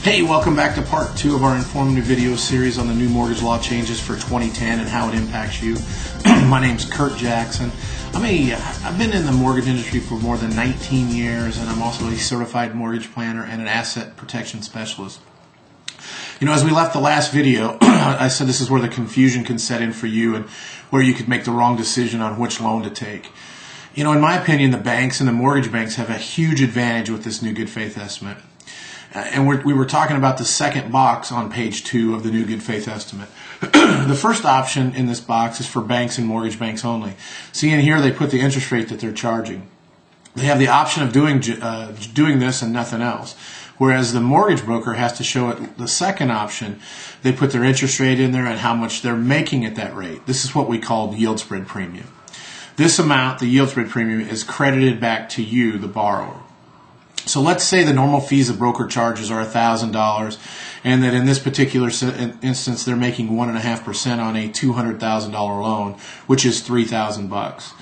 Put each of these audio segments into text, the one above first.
Hey, welcome back to part 2 of our informative video series on the new mortgage law changes for 2010 and how it impacts you. My name's Kurt Jackson. I've been in the mortgage industry for more than 19 years, and I'm also a certified mortgage planner and an asset protection specialist. You know, as we left the last video, I said this is where the confusion can set in for you and where you could make the wrong decision on which loan to take. You know, in my opinion, the banks and the mortgage banks have a huge advantage with this new good faith estimate. And we were talking about the second box on page 2 of the new good faith estimate. The first option in this box is for banks and mortgage banks only. See, in here they put the interest rate that they're charging. They have the option of doing this and nothing else. Whereas the mortgage broker has to show it the second option. They put their interest rate in there and how much they're making at that rate. This is what we call yield spread premium. This amount, the yield spread premium, is credited back to you, the borrower. So let's say the normal fees a broker charges are $1,000, and that in this particular instance they're making 1.5% on a $200,000 loan, which is $3,000.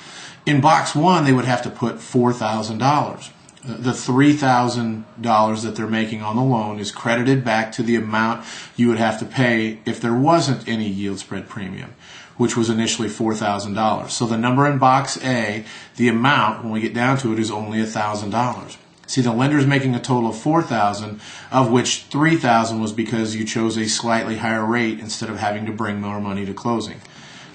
In box 1, they would have to put $4,000. The $3,000 that they're making on the loan is credited back to the amount you would have to pay if there wasn't any yield spread premium, which was initially $4,000. So the number in box A, the amount, when we get down to it, is only $1,000. See, the lender is making a total of $4,000, of which $3,000 was because you chose a slightly higher rate instead of having to bring more money to closing.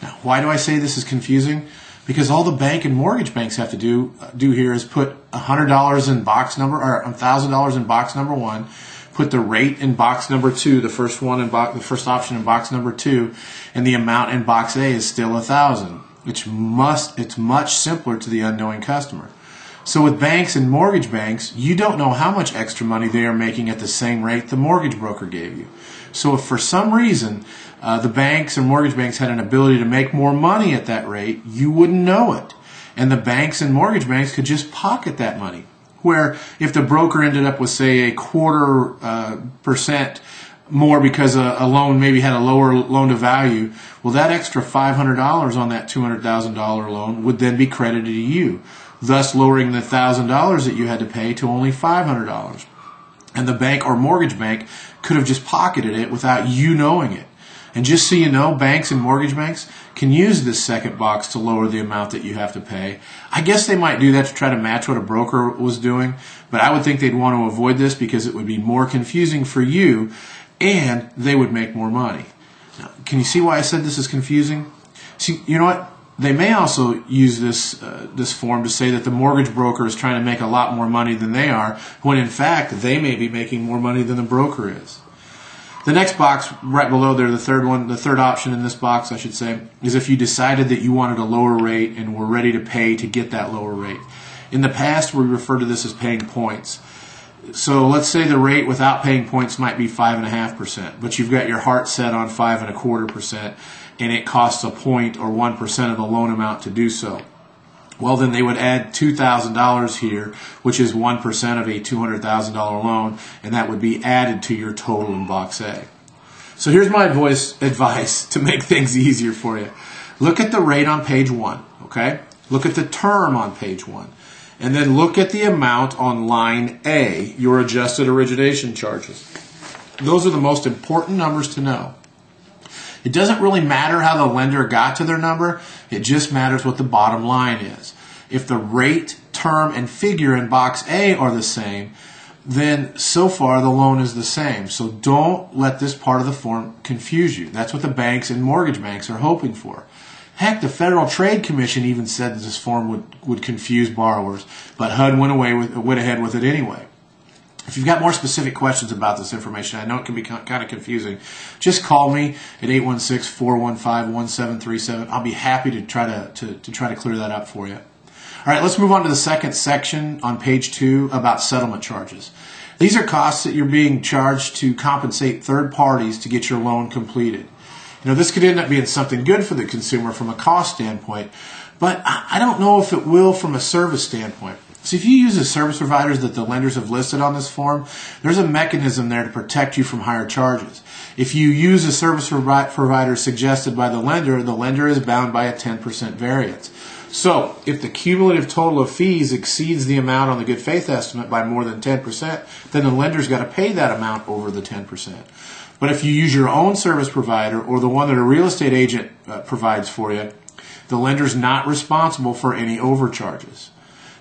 Now, why do I say this is confusing? Because all the bank and mortgage banks have to do here is put $100 in box number, or $1,000 in box number 1, put the rate in box number 2, the first option in box number 2, and the amount in box A is still $1,000. It's much simpler to the unknowing customer. So with banks and mortgage banks, you don't know how much extra money they are making at the same rate the mortgage broker gave you. So if for some reason the banks and mortgage banks had an ability to make more money at that rate, you wouldn't know it. And the banks and mortgage banks could just pocket that money. Where if the broker ended up with, say, 0.25% more because a loan maybe had a lower loan to value, well, that extra $500 on that $200,000 loan would then be credited to you, thus lowering the $1,000 that you had to pay to only $500. And the bank or mortgage bank could have just pocketed it without you knowing it. And just so you know, banks and mortgage banks can use this second box to lower the amount that you have to pay. I guess they might do that to try to match what a broker was doing, but I would think they'd want to avoid this because it would be more confusing for you and they would make more money. Now, can you see why I said this is confusing? See, you know what? They may also use this form to say that the mortgage broker is trying to make a lot more money than they are, when in fact they may be making more money than the broker is. The next box right below there, the third option in this box, I should say, is if you decided that you wanted a lower rate and were ready to pay to get that lower rate. In the past, we refer to this as paying points. So let's say the rate without paying points might be 5.5%, but you've got your heart set on 5.25%, and it costs a point or 1% of the loan amount to do so. Well, then they would add $2,000 here, which is 1% of a $200,000 loan, and that would be added to your total in box A. So here's my advice to make things easier for you. Look at the rate on page 1, okay? Look at the term on page 1. And then look at the amount on line A, your adjusted origination charges. Those are the most important numbers to know. It doesn't really matter how the lender got to their number, it just matters what the bottom line is. If the rate, term, and figure in box A are the same, then so far the loan is the same. So don't let this part of the form confuse you. That's what the banks and mortgage banks are hoping for. Heck, the Federal Trade Commission even said that this form would confuse borrowers, but HUD went ahead with it anyway. If you've got more specific questions about this information, I know it can be kind of confusing, just call me at 816-415-1737. I'll be happy to try to clear that up for you. All right, let's move on to the second section on page 2 about settlement charges. These are costs that you're being charged to compensate third parties to get your loan completed. You know, this could end up being something good for the consumer from a cost standpoint, but I don't know if it will from a service standpoint. So if you use the service providers that the lenders have listed on this form, there's a mechanism there to protect you from higher charges. If you use a service provider suggested by the lender is bound by a 10% variance. So, if the cumulative total of fees exceeds the amount on the good faith estimate by more than 10%, then the lender's got to pay that amount over the 10%. But if you use your own service provider or the one that a real estate agent provides for you, the lender's not responsible for any overcharges.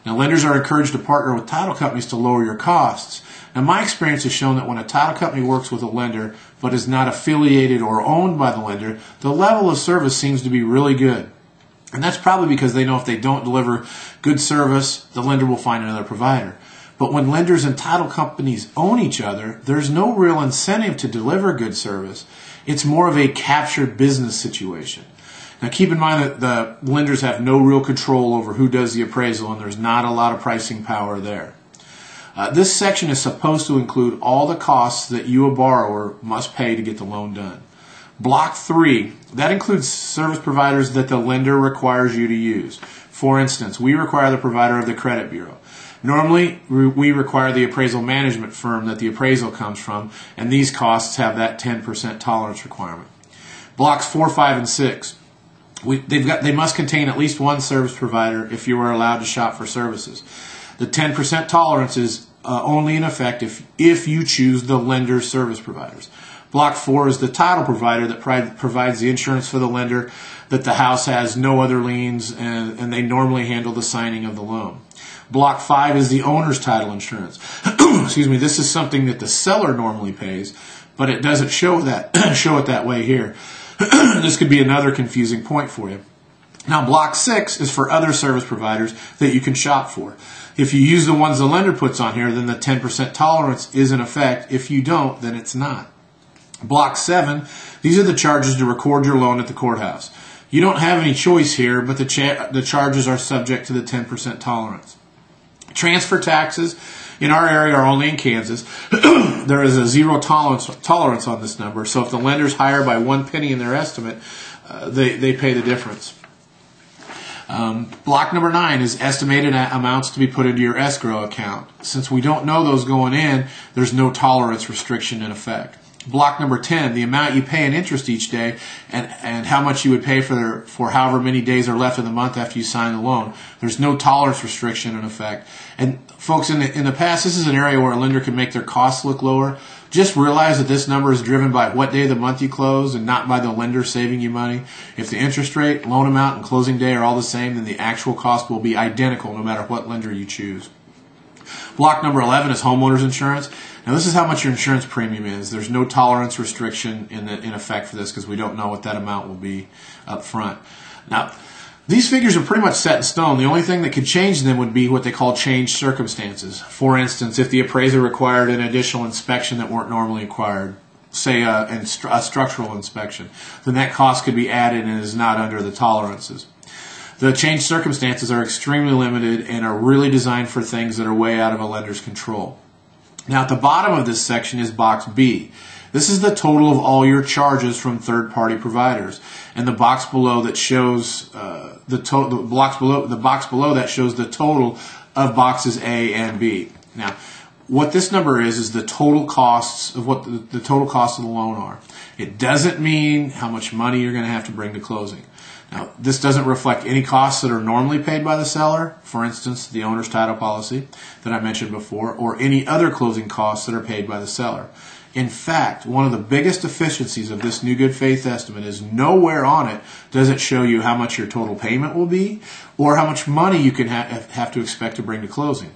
Now, lenders are encouraged to partner with title companies to lower your costs. Now, my experience has shown that when a title company works with a lender but is not affiliated or owned by the lender, the level of service seems to be really good. And that's probably because they know if they don't deliver good service, the lender will find another provider. But when lenders and title companies own each other, there's no real incentive to deliver good service. It's more of a captured business situation. Now, keep in mind that the lenders have no real control over who does the appraisal, and there's not a lot of pricing power there. This section is supposed to include all the costs that you, a borrower, must pay to get the loan done. Block 3, that includes service providers that the lender requires you to use. For instance, we require the provider of the credit bureau. Normally, we require the appraisal management firm that the appraisal comes from, and these costs have that 10% tolerance requirement. Blocks 4, 5, and 6. They must contain at least one service provider if you are allowed to shop for services. The 10% tolerance is only in effect if you choose the lender's service providers. Block 4 is the title provider that provides the insurance for the lender, that the house has no other liens, and they normally handle the signing of the loan. Block 5 is the owner's title insurance. Excuse me, this is something that the seller normally pays, but it doesn't show it that way here. This could be another confusing point for you. Now, Block 6 is for other service providers that you can shop for. If you use the ones the lender puts on here, then the 10% tolerance is in effect. If you don't, then it's not. Block 7, these are the charges to record your loan at the courthouse. You don't have any choice here, but the charges are subject to the 10% tolerance. Transfer taxes in our area are only in Kansas. There is a zero tolerance on this number, so if the lender's higher by 1 penny in their estimate, they pay the difference. Block number 9 is estimated amounts to be put into your escrow account. Since we don't know those going in, there's no tolerance restriction in effect. Block number 10, the amount you pay in interest each day and how much you would pay for however many days are left in the month after you sign the loan. There's no tolerance restriction in effect. And folks, in the past, this is an area where a lender can make their costs look lower. Just realize that this number is driven by what day of the month you close and not by the lender saving you money. If the interest rate, loan amount, and closing day are all the same, then the actual cost will be identical no matter what lender you choose. Block number 11 is homeowners insurance. Now, this is how much your insurance premium is. There's no tolerance restriction in effect for this because we don't know what that amount will be up front. Now, these figures are pretty much set in stone. The only thing that could change them would be what they call changed circumstances. For instance, if the appraiser required an additional inspection that weren't normally required, say a structural inspection, then that cost could be added and is not under the tolerances. The changed circumstances are extremely limited and are really designed for things that are way out of a lender's control. Now, at the bottom of this section is box B. This is the total of all your charges from third-party providers, and the box below that shows the box below that shows the total of boxes A and B. Now, what this number is the total costs of what the total costs of the loan are. It doesn't mean how much money you're going to have to bring to closing. Now, this doesn't reflect any costs that are normally paid by the seller, for instance, the owner's title policy that I mentioned before, or any other closing costs that are paid by the seller. In fact, one of the biggest deficiencies of this new good faith estimate is nowhere on it does it show you how much your total payment will be or how much money you can have to expect to bring to closing.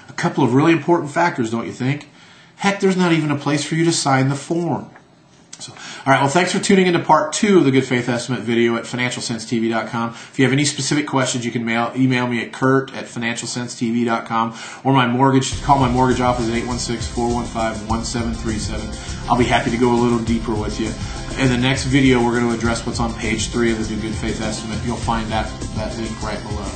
A couple of really important factors, don't you think? Heck, there's not even a place for you to sign the form. So, all right, well, thanks for tuning into part 2 of the Good Faith Estimate video at financialsensetv.com. If you have any specific questions, you can email me at kurt@financialsensetv.com or call my mortgage office at 816-415-1737. I'll be happy to go a little deeper with you. In the next video, we're going to address what's on page 3 of the Good Faith Estimate. You'll find that link right below.